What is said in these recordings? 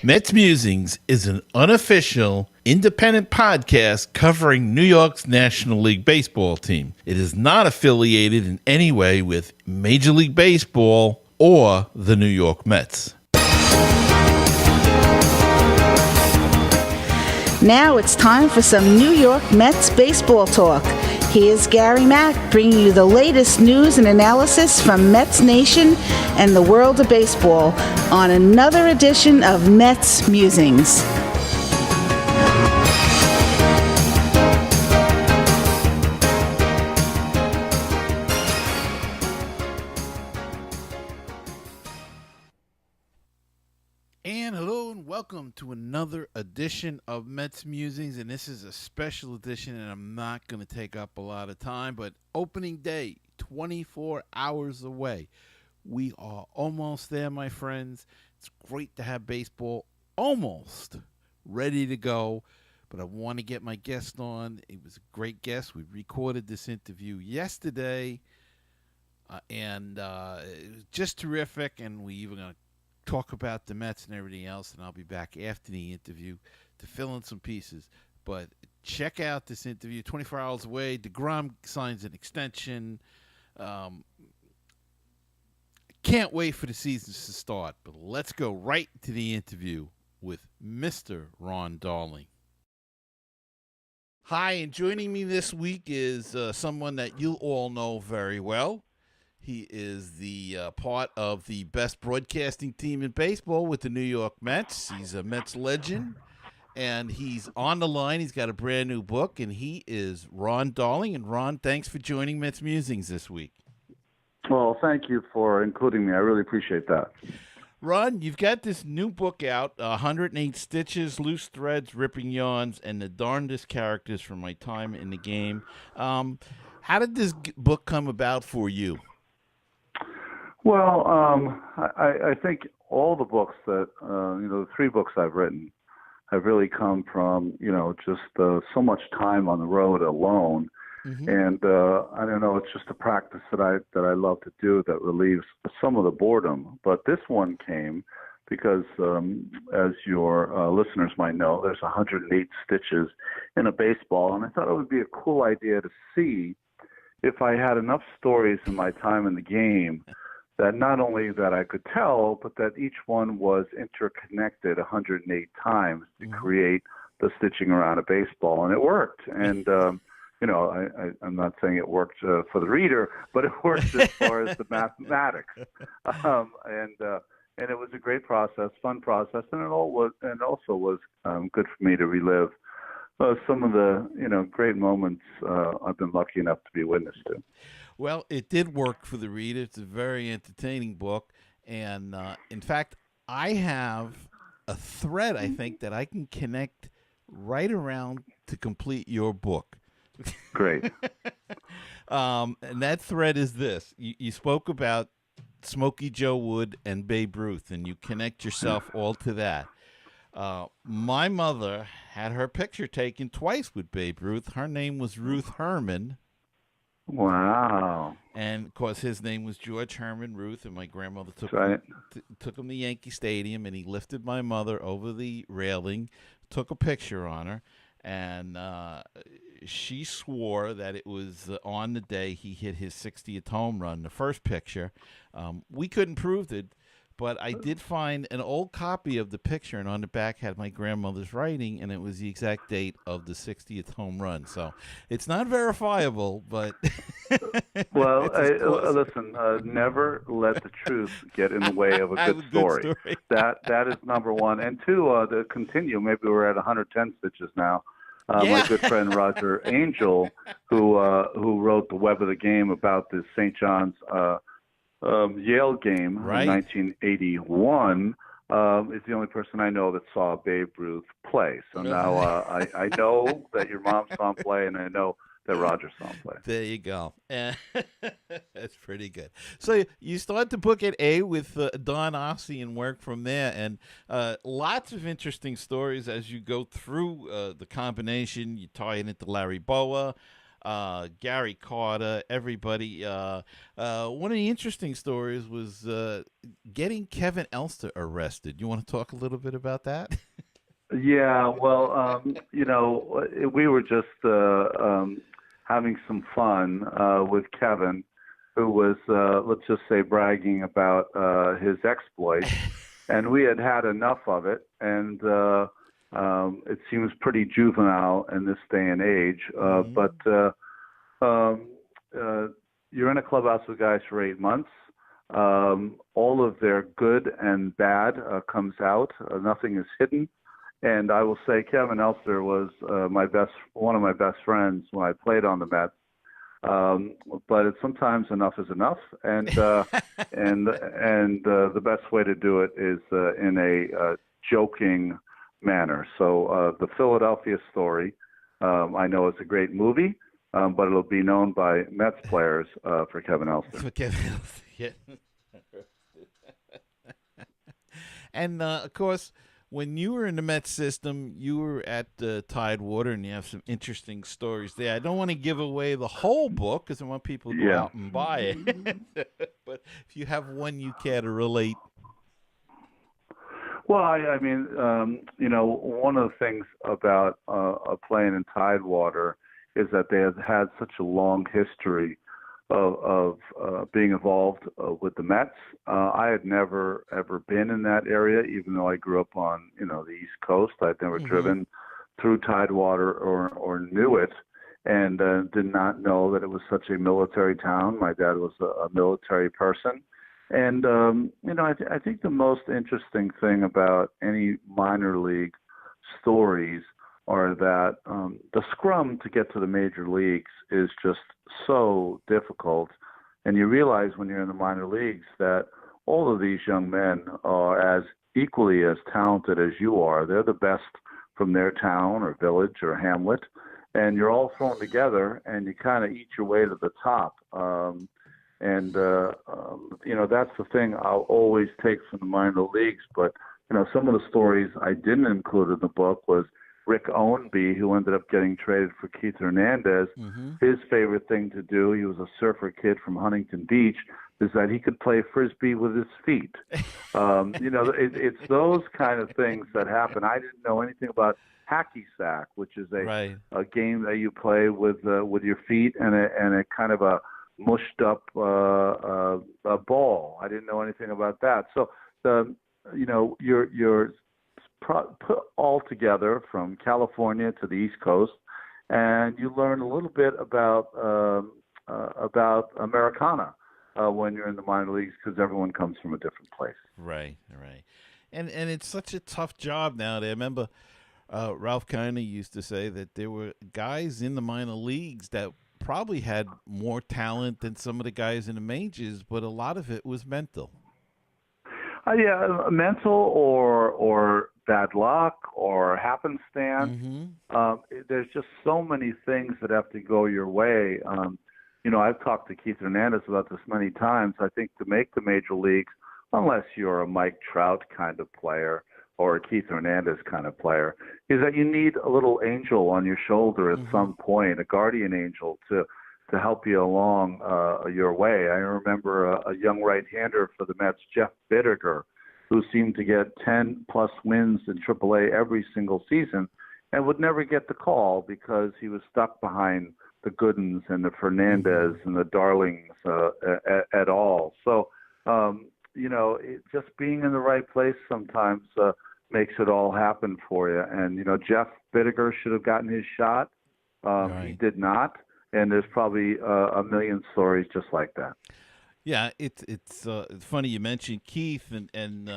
Mets Musings is an unofficial, independent podcast covering New York's National League Baseball team. It is not affiliated in any way with Major League Baseball or the New York Mets. Now it's time for some New York Mets baseball talk. Here's Gary Mack bringing you the latest news and analysis from Mets Nation and the world of baseball on another edition of Mets Musings. And hello and welcome to another edition of Mets Musings, and this is a special edition, and I'm not going to take up a lot of time, but opening day, 24 hours away. We are almost there, my friends. It's great to have baseball almost ready to go, but I want to get my guest on. It was a great guest. We recorded this interview yesterday, and it was just terrific, and we even going to talk about the Mets and everything else, and I'll be back after the interview to fill in some pieces. But check out this interview, 24 hours away. DeGrom signs an extension. Can't wait for the seasons to start, but let's go right to the interview with Mr. Ron Darling. Hi, and joining me this week is someone that you all know very well. He is the part of the best broadcasting team in baseball with the New York Mets. He's a Mets legend, and he's on the line. He's got a brand new book, and he is Ron Darling. And Ron, thanks for joining Mets Musings this week. Well, thank you for including me. I really appreciate that. Ron, you've got this new book out, 108 Stitches, Loose Threads, Ripping Yarns, and the Darndest Characters from My Time in the Game. How did this book come about for you? Well, I think all the books that, the three books I've written have really come from, just so much time on the road alone. Mm-hmm. And I don't know, it's just a practice that I love to do that relieves some of the boredom. But this one came because, as your listeners might know, there's 108 stitches in a baseball. And I thought it would be a cool idea to see if I had enough stories in my time in the game that not only that I could tell, but that each one was interconnected 108 times to create the stitching around a baseball. And it worked. And, I'm not saying it worked for the reader, but it worked as far as the mathematics. And it was a great process, fun process, and it also was good for me to relive some of the, great moments I've been lucky enough to be witness to. Well, it did work for the reader. It's a very entertaining book. And, in fact, I have a thread, I think, that I can connect right around to complete your book. Great. And that thread is this. You spoke about Smokey Joe Wood and Babe Ruth, and you connect yourself all to that. My mother had her picture taken twice with Babe Ruth. Her name was Ruth Herman. Wow. And, of course, his name was George Herman Ruth, and my grandmother took him to Yankee Stadium, and he lifted my mother over the railing, took a picture on her, and she swore that it was on the day he hit his 60th home run, the first picture. We couldn't prove it, but I did find an old copy of the picture, and on the back had my grandmother's writing, and it was the exact date of the 60th home run. So it's not verifiable, but... Well, listen, never let the truth get in the way of a good story. That is number one. And two, to continue, maybe we're at 110 stitches now. My good friend Roger Angel, who wrote the Web of the Game about the St. John's Yale game in 1981, is the only person I know that saw Babe Ruth play. So now I know that your mom saw him play, and I know that Roger saw him play. There you go. That's pretty good. So you start the book at A with Don Ossie and work from there, and lots of interesting stories as you go through the combination. You tie it into Larry Boa. Gary Carter, everybody. One of the interesting stories was getting Kevin Elster arrested. You want to talk a little bit about that? Yeah, well, we were just having some fun with Kevin, who was, let's just say, bragging about his exploits, and we had had enough of it, and it seems pretty juvenile in this day and age. But um, uh, you're in a clubhouse with guys for 8 months. All of their good and bad comes out. Nothing is hidden. And I will say Kevin Elster was one of my best friends when I played on the Mets. But sometimes enough is enough, and the best way to do it is in a joking manner. So the Philadelphia story, I know it's a great movie, but it'll be known by Mets players for Kevin Elster. For Kevin Elster, yeah. And of course, when you were in the Mets system, you were at Tidewater, and you have some interesting stories there. I don't want to give away the whole book because I want people to go out and buy it. But if you have one you care to relate. Well, I mean, one of the things about playing in Tidewater is that they have had such a long history of being involved with the Mets. I had never ever been in that area, even though I grew up on the East Coast. I'd never driven through Tidewater or knew it, and did not know that it was such a military town. My dad was a military person, and I think the most interesting thing about any minor league stories are that the scrum to get to the major leagues is just so difficult. And you realize when you're in the minor leagues that all of these young men are as equally as talented as you are. They're the best from their town or village or hamlet. And you're all thrown together and you kind of eat your way to the top. That's the thing I'll always take from the minor leagues. But, some of the stories I didn't include in the book was Rick Owenby, who ended up getting traded for Keith Hernandez. His favorite thing to do, he was a surfer kid from Huntington Beach, is that he could play Frisbee with his feet. It's those kind of things that happen. I didn't know anything about hacky sack, which is a game that you play with your feet and a kind of a mushed up a ball. I didn't know anything about that. So you're put all together from California to the East Coast, and you learn a little bit about Americana when you're in the minor leagues because everyone comes from a different place. Right. And it's such a tough job now. I remember Ralph Kiner used to say that there were guys in the minor leagues that probably had more talent than some of the guys in the majors, but a lot of it was mental. Mental or bad luck or happenstance. There's just so many things that have to go your way. I've talked to Keith Hernandez about this many times. I think to make the major leagues, unless you're a Mike Trout kind of player or a Keith Hernandez kind of player, is that you need a little angel on your shoulder at some point, a guardian angel to help you along your way. I remember a young right-hander for the Mets, Jeff Bidiger, who seemed to get 10-plus wins in AAA every single season and would never get the call because he was stuck behind the Goodens and the Fernandez and the Darlings at all. So, just being in the right place sometimes makes it all happen for you. And, Jeff Bidiger should have gotten his shot. He did not. And there's probably a million stories just like that. Yeah, it's funny you mentioned Keith, and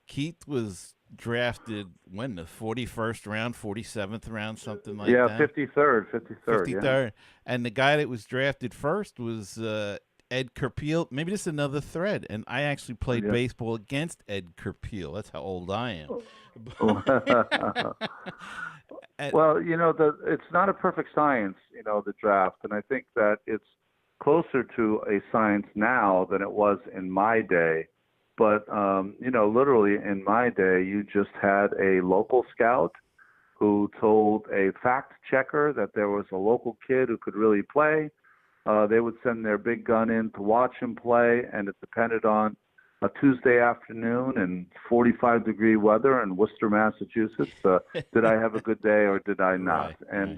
Keith was drafted when, the 41st round, 47th round, something like that. 53rd. 53rd. Yeah. And the guy that was drafted first was Ed Kerpiel. Maybe this is another thread. And I actually played baseball against Ed Kerpiel. That's how old I am. Well, it's not a perfect science, the draft. And I think that it's closer to a science now than it was in my day. But, literally in my day, you just had a local scout who told a fact checker that there was a local kid who could really play. They would send their big gun in to watch him play, and it depended on a Tuesday afternoon and 45-degree weather in Worcester, Massachusetts. Did I have a good day or did I not? Right, And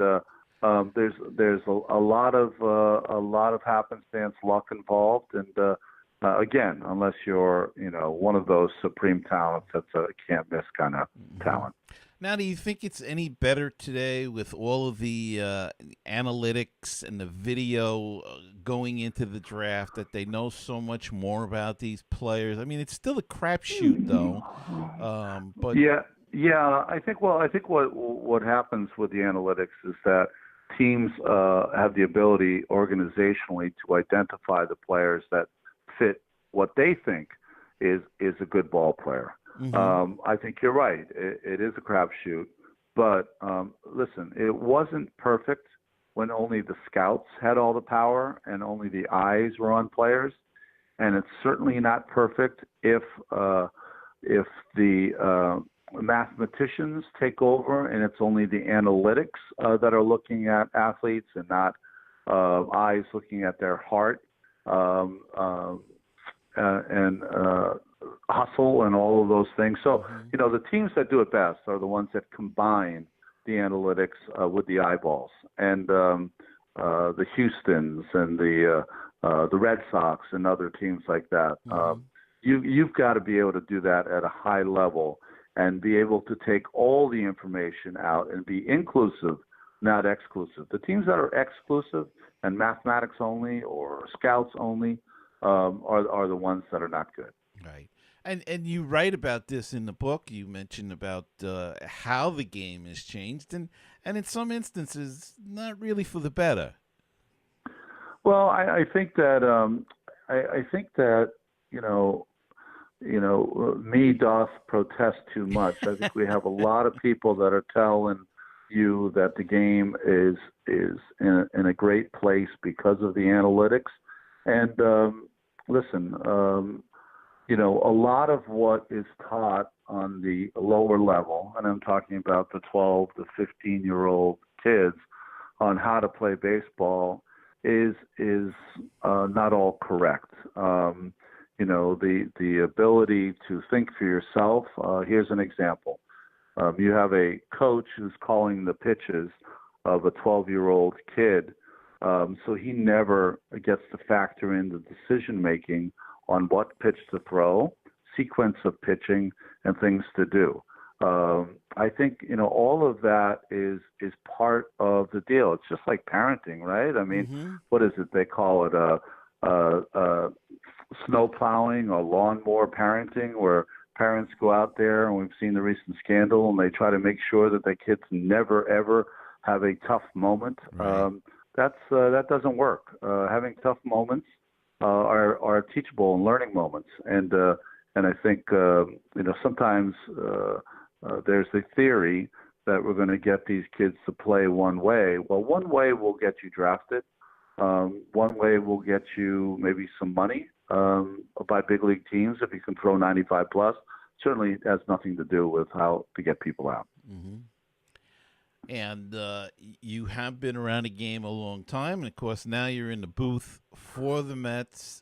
there's a lot of happenstance luck involved, and again, unless you're one of those supreme talents that's a can't miss kind of talent. Now, do you think it's any better today with all of the analytics and the video going into the draft that they know so much more about these players? I mean, it's still a crapshoot, though. But yeah. I think what happens with the analytics is that teams have the ability organizationally to identify the players that fit what they think is a good ball player. I think you're right. It is a crapshoot, but listen, it wasn't perfect when only the scouts had all the power and only the eyes were on players, and it's certainly not perfect if the mathematicians take over and it's only the analytics that are looking at athletes and not eyes looking at their heart and hustle and all of those things. So, the teams that do it best are the ones that combine the analytics with the eyeballs. And the Houstons and the Red Sox and other teams like that. You've got to be able to do that at a high level and be able to take all the information out and be inclusive, not exclusive. The teams that are exclusive and mathematics only or scouts only are the ones that are not good. Right. And you write about this in the book. You mentioned about how the game has changed, and in some instances, not really for the better. Well, I think that me doth protest too much. I think we have a lot of people that are telling you that the game is in a great place because of the analytics. And listen, a lot of what is taught on the lower level, and I'm talking about the 12 to 15-year-old kids on how to play baseball, is not all correct. The ability to think for yourself. Here's an example. You have a coach who's calling the pitches of a 12-year-old kid, so he never gets to factor in the decision-making on what pitch to throw, sequence of pitching, and things to do. I think, all of that is part of the deal. It's just like parenting, right? I mean, what is it? They call it snow plowing or lawnmower parenting, where parents go out there, and we've seen the recent scandal, and they try to make sure that their kids never, ever have a tough moment. Right. That doesn't work. Having tough moments are teachable and learning moments. And I think, sometimes there's a theory that we're going to get these kids to play one way. Well, one way will get you drafted. One way will get you maybe some money by big league teams if you can throw 95 plus. Certainly it has nothing to do with how to get people out. And you have been around the game a long time, and of course now you're in the booth for the Mets.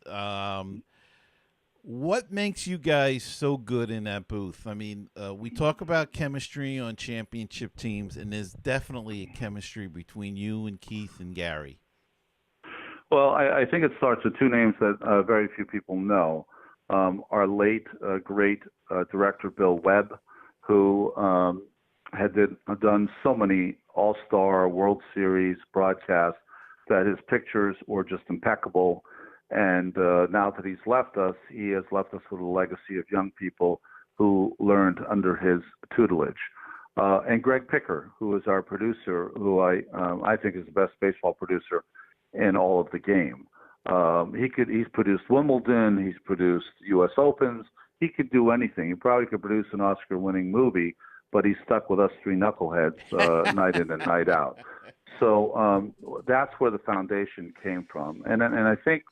What makes you guys so good in that booth? I mean, we talk about chemistry on championship teams, and there's definitely a chemistry between you and Keith and Gary. Well, I think it starts with two names that very few people know. Our late, great director, Bill Webb, who had done so many All-Star, World Series broadcasts that his pictures were just impeccable. And now that he's left us, he has left us with a legacy of young people who learned under his tutelage. And Greg Picker, who is our producer, who I think is the best baseball producer in all of the game. He's produced Wimbledon, he's produced U.S. Opens. He could do anything. He probably could produce an Oscar-winning movie, but he's stuck with us three knuckleheads night in and night out. So that's where the foundation came from. And I think,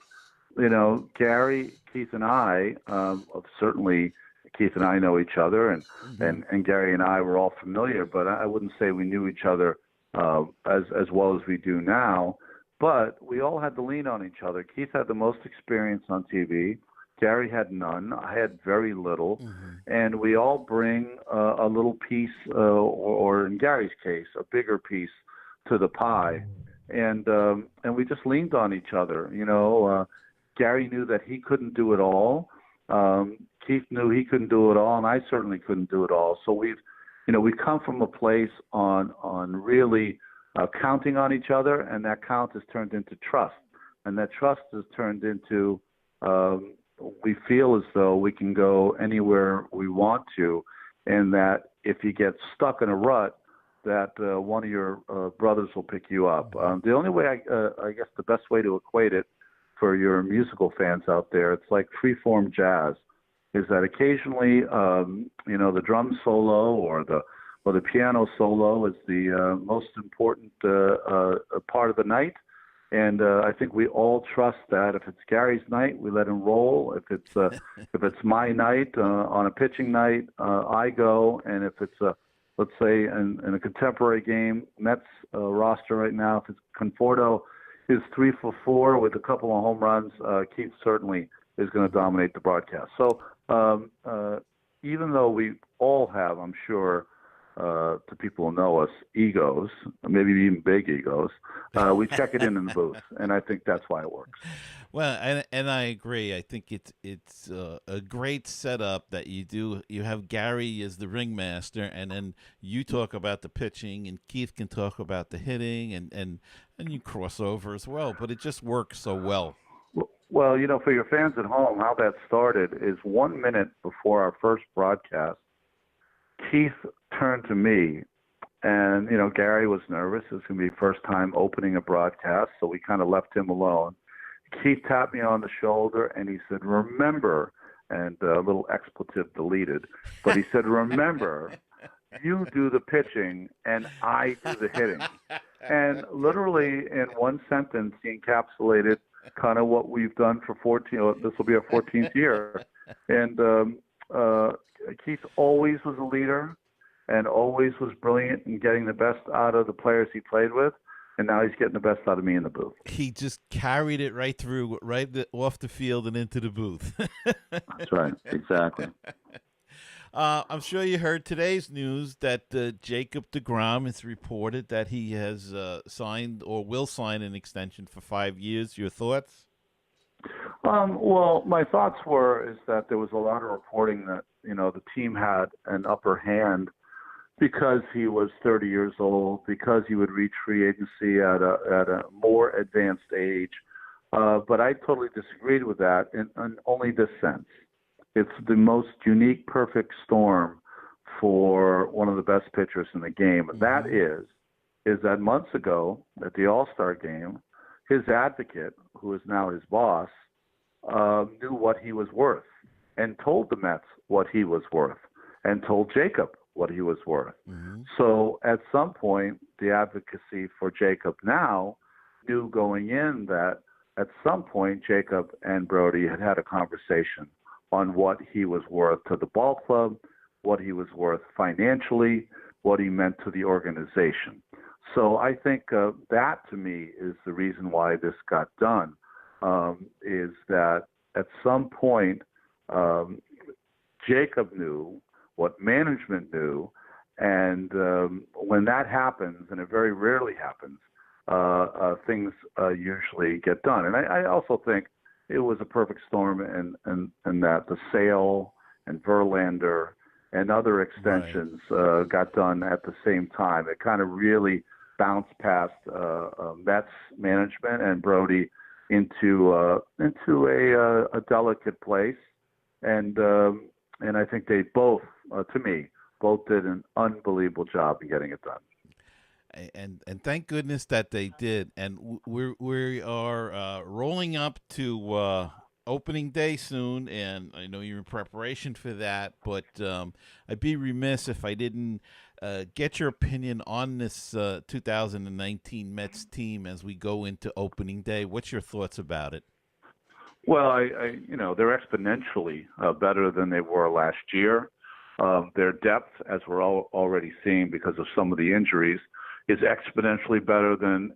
Gary, Keith, and I have certainly Keith and I know each other, and Hmm. and Gary and I were all familiar, but I wouldn't say we knew each other as well as we do now. But we all had to lean on each other. Keith had the most experience on TV. Gary had none. I had very little, Hmm. and we all bring a little piece, or in Gary's case, a bigger piece to the pie, and we just leaned on each other. Gary knew that he couldn't do it all. Keith knew he couldn't do it all, and I certainly couldn't do it all. So we come from a place on really counting on each other, and that count has turned into trust, and that trust has turned into we feel as though we can go anywhere we want to, and that if you get stuck in a rut, that one of your brothers will pick you up. The only way, I guess, the best way to equate it for your musical fans out there, it's like freeform jazz. Is that occasionally, the drum solo or the piano solo is the most important part of the night. And I think we all trust that if it's Gary's night, we let him roll. If it's my night on a pitching night, I go. And if it's let's say in a contemporary game, Mets roster right now, if it's Conforto is 3 for 4 with a couple of home runs, Keith certainly is going to dominate the broadcast. So even though we all have, I'm sure, to people who know us, egos, maybe even big egos, we check it in the booth, and I think that's why it works. Well, and I agree. I think it's a great setup that you do. You have Gary as the ringmaster, and then you talk about the pitching, and Keith can talk about the hitting, and you cross over as well. But it just works so well. Well, for your fans at home, how that started is 1 minute before our first broadcast, Keith turned to me, and Gary was nervous. It was going to be first time opening a broadcast, so we kind of left him alone. Keith tapped me on the shoulder, and he said, "Remember," and a little expletive deleted, but he said, "Remember, you do the pitching, and I do the hitting." And literally in one sentence, he encapsulated kind of what we've done for 14. This will be our 14th year, and Keith always was a leader and always was brilliant in getting the best out of the players he played with, and now he's getting the best out of me in the booth. He just carried it right through, off the field and into the booth. That's right, exactly. I'm sure you heard today's news that Jacob deGrom has reported that he has signed or will sign an extension for 5 years. Your thoughts? Well, my thoughts is that there was a lot of reporting that the team had an upper hand because he was 30 years old, because he would reach free agency at a more advanced age. But I totally disagreed with that in only this sense. It's the most unique, perfect storm for one of the best pitchers in the game. Mm-hmm. That is that months ago at the All-Star game, his advocate, who is now his boss, knew what he was worth and told the Mets what he was worth and told Jacob what he was worth. Mm-hmm. So at some point, the advocacy for Jacob now knew going in that at some point, Jacob and Brody had a conversation on what he was worth to the ball club, what he was worth financially, what he meant to the organization. So I think that, to me, is the reason why this got done, is that at some point Jacob knew what management knew, and when that happens, and it very rarely happens, things usually get done. And I also think it was a perfect storm, and that the sale and Verlander and other extensions got done at the same time. It kind of really bounced past Mets management and Brody into a delicate place, and I think they both, to me, both did an unbelievable job in getting it done. And thank goodness that they did. And we are rolling up to opening day soon, and I know you're in preparation for that. But I'd be remiss if I didn't get your opinion on this 2019 Mets team as we go into opening day. What's your thoughts about it? Well, they're exponentially better than they were last year. Their depth, as we're already seeing because of some of the injuries, is exponentially better than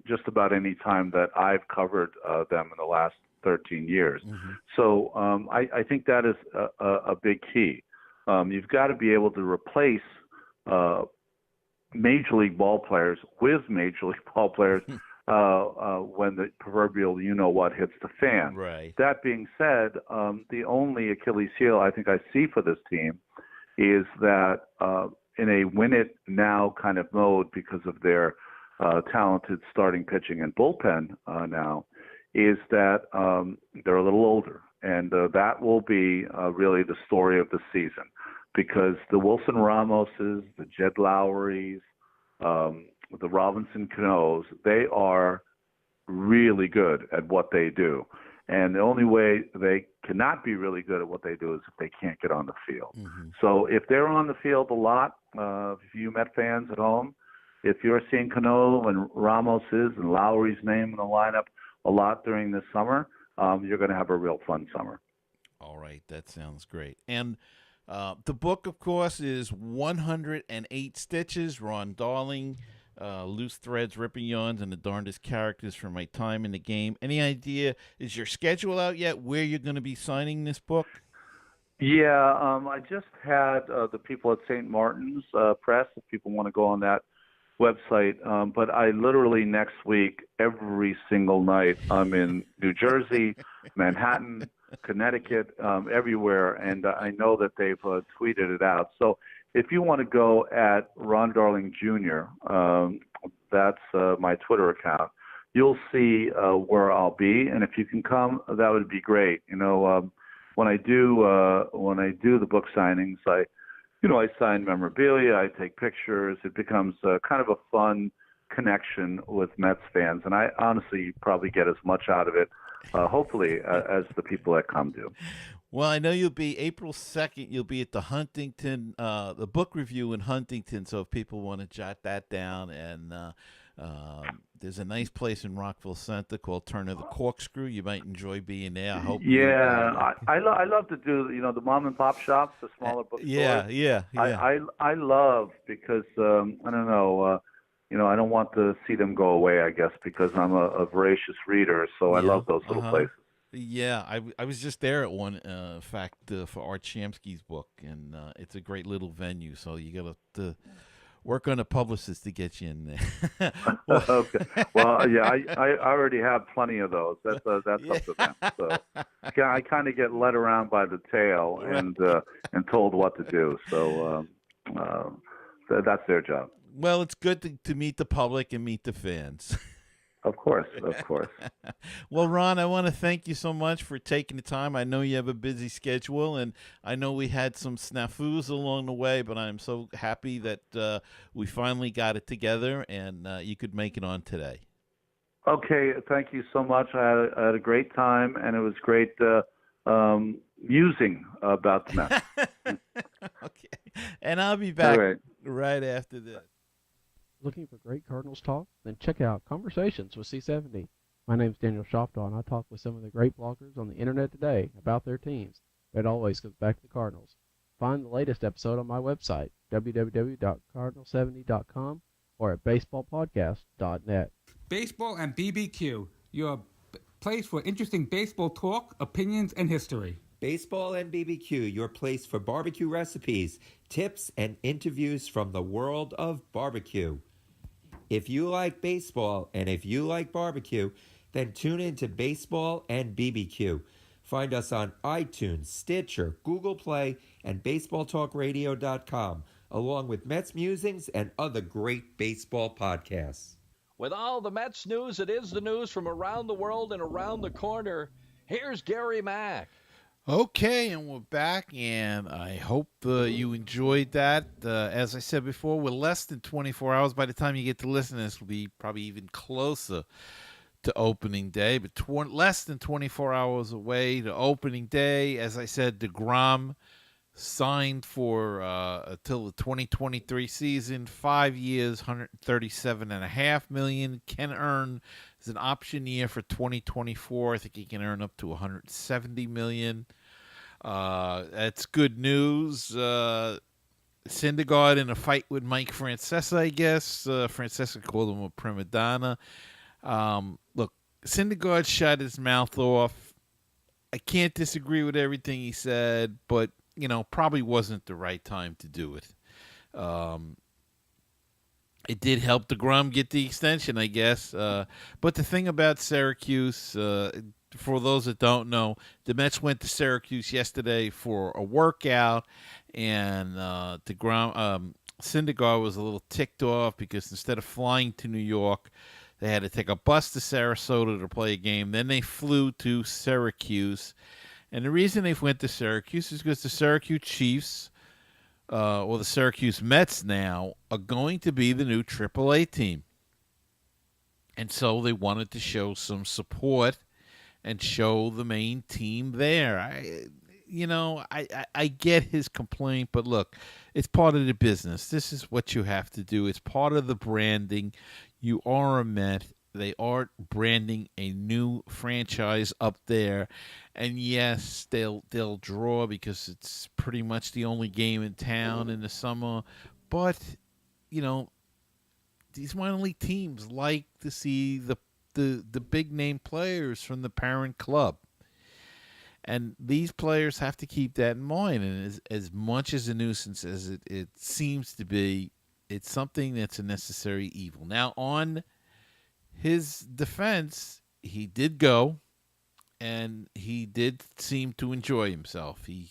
just about any time that I've covered them in the last 13 years. Mm-hmm. So I think that is a big key. You've got to be able to replace Major League ball players with Major League ball players when the proverbial you-know-what hits the fan. Right. That being said, the only Achilles heel I think I see for this team is that in a win-it-now kind of mode because of their talented starting pitching and bullpen now, is that they're a little older. And that will be really the story of the season because the Wilson Ramoses, the Jed Lowrys, the Robinson Canoes, they are really good at what they do. And the only way they cannot be really good at what they do is if they can't get on the field. Mm-hmm. So if they're on the field a lot, if you Met fans at home, if you're seeing Cano and Ramos's and Lowry's name in the lineup a lot during this summer, you're going to have a real fun summer. All right, that sounds great. And the book, of course, is 108 Stitches, Ron Darling, Loose Threads, Ripping Yarns, and the Darndest Characters from My Time in the Game. Any idea, is your schedule out yet where you're going to be signing this book? Yeah, I just had the people at St. Martin's Press, if people want to go on that website. But I literally next week, every single night, I'm in New Jersey, Manhattan, Connecticut, everywhere. And I know that they've tweeted it out. So if you want to go at Ron Darling Jr., that's my Twitter account, you'll see where I'll be. And if you can come, that would be great. When I do the book signings, I sign memorabilia, I take pictures. It becomes kind of a fun connection with Mets fans, and I honestly probably get as much out of it, hopefully, as the people that come do. Well, I know you'll be April 2nd. You'll be at the Huntington, the book review in Huntington. So if people want to jot that down, and there's a nice place in Rockville Center called Turn of the Corkscrew. You might enjoy being there. I hope. Yeah, I love to do the mom and pop shops, the smaller bookstores. Yeah. I love because I don't know. I don't want to see them go away. I guess because I'm a voracious reader, so I love those little places. Yeah, I was just there at one, in fact, for Art Shamsky's book, and it's a great little venue. So you got to work on a publicist to get you in there. Okay. Well, yeah, I already have plenty of those. That's up to them. So I kind of get led around by the tail and told what to do. So that's their job. Well, it's good to meet the public and meet the fans. Of course. Well, Ron, I want to thank you so much for taking the time. I know you have a busy schedule, and I know we had some snafus along the way, but I'm so happy that we finally got it together, and you could make it on today. Okay, thank you so much. I had a great time, and it was great musing about the Mets. Okay, and I'll be back right after this. Looking for great Cardinals talk? Then check out Conversations with C70. My name's Daniel Shoftaw, and I talk with some of the great bloggers on the internet today about their teams. But it always comes back to the Cardinals. Find the latest episode on my website, www.cardinal70.com, or at baseballpodcast.net. Baseball and BBQ, your place for interesting baseball talk, opinions, and history. Baseball and BBQ, your place for barbecue recipes, tips, and interviews from the world of barbecue. If you like baseball and if you like barbecue, then tune in to Baseball and BBQ. Find us on iTunes, Stitcher, Google Play, and BaseballTalkRadio.com, along with Mets Musings and other great baseball podcasts. With all the Mets news, it is the news from around the world and around the corner. Here's Gary Mack. Okay, and we're back, and I hope you enjoyed that. As I said before, we're less than 24 hours. By the time you get to listen to this, we'll be probably even closer to opening day, but less than 24 hours away to opening day. As I said, DeGrom signed for until the 2023 season, 5 years, $137.5 million. Can earn as an option year for 2024. I think he can earn up to $170 million. That's good news. Syndergaard in a fight with Mike Francesa, I guess. Francesa called him a prima donna. Look, Syndergaard shut his mouth off. I can't disagree with everything he said, but, probably wasn't the right time to do it. It did help DeGrom get the extension, I guess. But the thing about Syracuse, for those that don't know, the Mets went to Syracuse yesterday for a workout, and Syndergaard was a little ticked off because instead of flying to New York, they had to take a bus to Sarasota to play a game. Then they flew to Syracuse. And the reason they went to Syracuse is because the Syracuse Chiefs, or the Syracuse Mets now, are going to be the new AAA team. And so they wanted to show some support and show the main team there. I get his complaint, but look, it's part of the business. This is what you have to do. It's part of the branding. You are a Met. They are branding a new franchise up there. And yes, they'll draw because it's pretty much the only game in town in the summer. But, these minor league teams like to see the big name players from the parent club. And these players have to keep that in mind. And as much as a nuisance as it seems to be, it's something that's a necessary evil. Now, on his defense, he did go, and he did seem to enjoy himself. He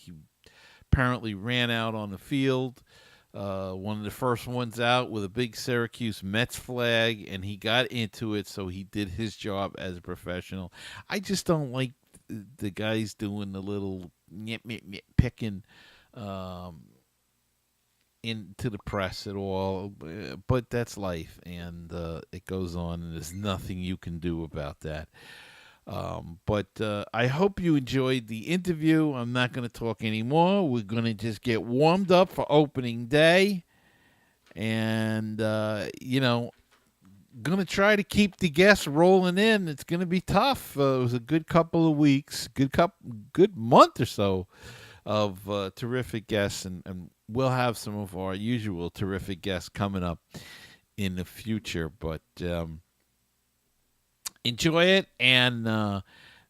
apparently ran out on the field, one of the first ones out with a big Syracuse Mets flag, and he got into it, so he did his job as a professional. I just don't like the guys doing the little picking into the press at all, but that's life, and it goes on, and there's nothing you can do about that. But I hope you enjoyed the interview. I'm not going to talk anymore. We're going to just get warmed up for opening day, and going to try to keep the guests rolling in. It's going to be tough. It was a good couple of weeks, good month or so of terrific guests, and we'll have some of our usual terrific guests coming up in the future. But enjoy it, and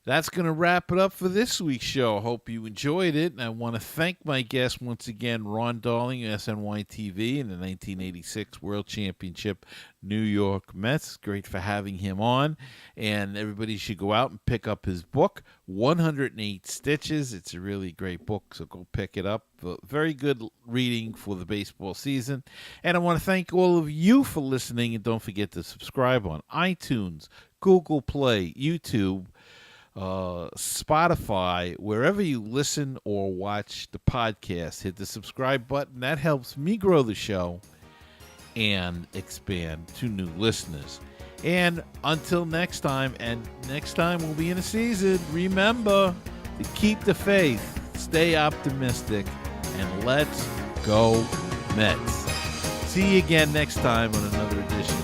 that's going to wrap it up for this week's show. Hope you enjoyed it, and I want to thank my guest once again, Ron Darling of SNY TV and the 1986 World Championship New York Mets. Great for having him on, and everybody should go out and pick up his book, 108 Stitches. It's a really great book, so go pick it up. Very good reading for the baseball season. And I want to thank all of you for listening, and don't forget to subscribe on iTunes, Google Play, YouTube, Spotify, wherever you listen or watch the podcast. Hit the subscribe button. That helps me grow the show and expand to new listeners. And until next time, and next time we'll be in a season, remember to keep the faith, stay optimistic, and let's go Mets. See you again next time on another edition